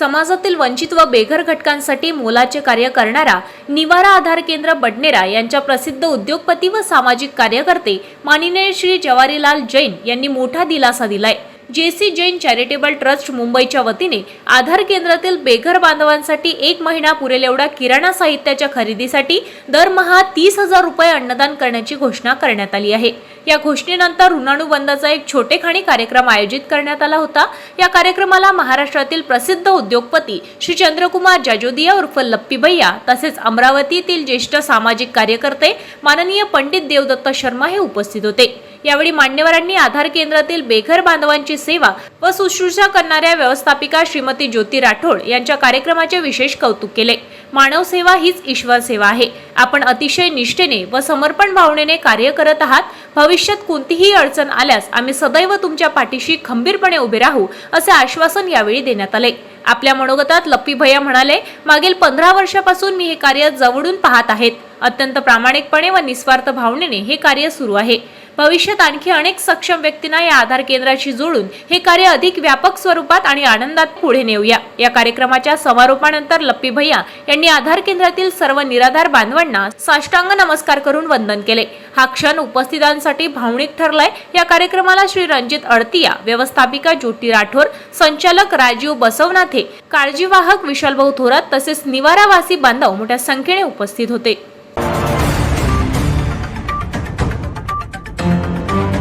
समाजातील वंचित व बेघर घटकांसाठी मोलाचे कार्य करणारा निवारा आधार केंद्र बडनेरा यांच्या प्रसिद्ध उद्योगपती व सामाजिक कार्यकर्ते माननीय श्री जवारीलाल जैन यांनी मोठा दिलासा दिलाय। जेसी जैन चॅरिटेबल ट्रस्ट मुंबईच्या वतीने आधार केंद्रातील बेघर बांधवांसाठी 1 महिना पुरेल एवढा किराणा साहित्याच्या खरेदीसाठी दरमहा 30,000 रुपये अन्नदान करण्याची घोषणा करण्यात आली आहे। या घोषणेनंतर ऋणानुबंधाचा एक छोटेखानी कार्यक्रम आयोजित करण्यात आला होता। या कार्यक्रमाला महाराष्ट्रातील प्रसिद्ध उद्योगपती श्री चंद्रकुमार जाजोदिया उर्फ लप्पी भैया तसेच अमरावतीतील ज्येष्ठ सामाजिक कार्यकर्ते माननीय पंडित देवदत्त शर्मा हे उपस्थित होते। यावेळी मान्यवरांनी आधार केंद्रातील बेघर बांधवांची सेवा व शुश्रूषा करणाऱ्या व्यवस्थापिका श्रीमती ज्योती राठोड यांच्या कार्यक्रमाचे विशेष कौतुक केले। मानव सेवा हीच ईश्वर सेवा आहे। आपण अतिशय निष्ठेने व समर्पण भावनेने कार्य करत आहात। भविष्यात कोणतीही अडचण आल्यास आम्ही सदैव तुमच्या पाठीशी खंबीरपणे उभे राहू असे आश्वासन यावेळी देण्यात आले। आपल्या मनोगतात लप्पी भैया म्हणाले, मागील 15 वर्षापासून मी हे कार्य जवळून पाहत आहेत। अत्यंत प्रामाणिकपणे व निस्वार्थ भावनेने हे कार्य सुरू आहे। भविष्यात आणखी अनेक सक्षम व्यक्तींना या आधार केंद्राशी जोडून हे कार्य अधिक व्यापक स्वरूपात आणि आनंदात पुढे नेऊया। या कार्यक्रमाच्या समारोपानंतर लप्पी भैया यांनी आधार केंद्रातील सर्व निराधार बांधवांना साष्टांग नमस्कार करून वंदन केले। हा क्षण उपस्थितांसाठी भावनिक ठरलाय। या कार्यक्रमाला श्री रणजित अडतिया, व्यवस्थापिका ज्योती राठोड, संचालक राजीव बसवनाथे, काळजीवाहक विशालभाऊ थोरात तसेच निवारावासी बांधव मोठ्या संख्येने उपस्थित होते।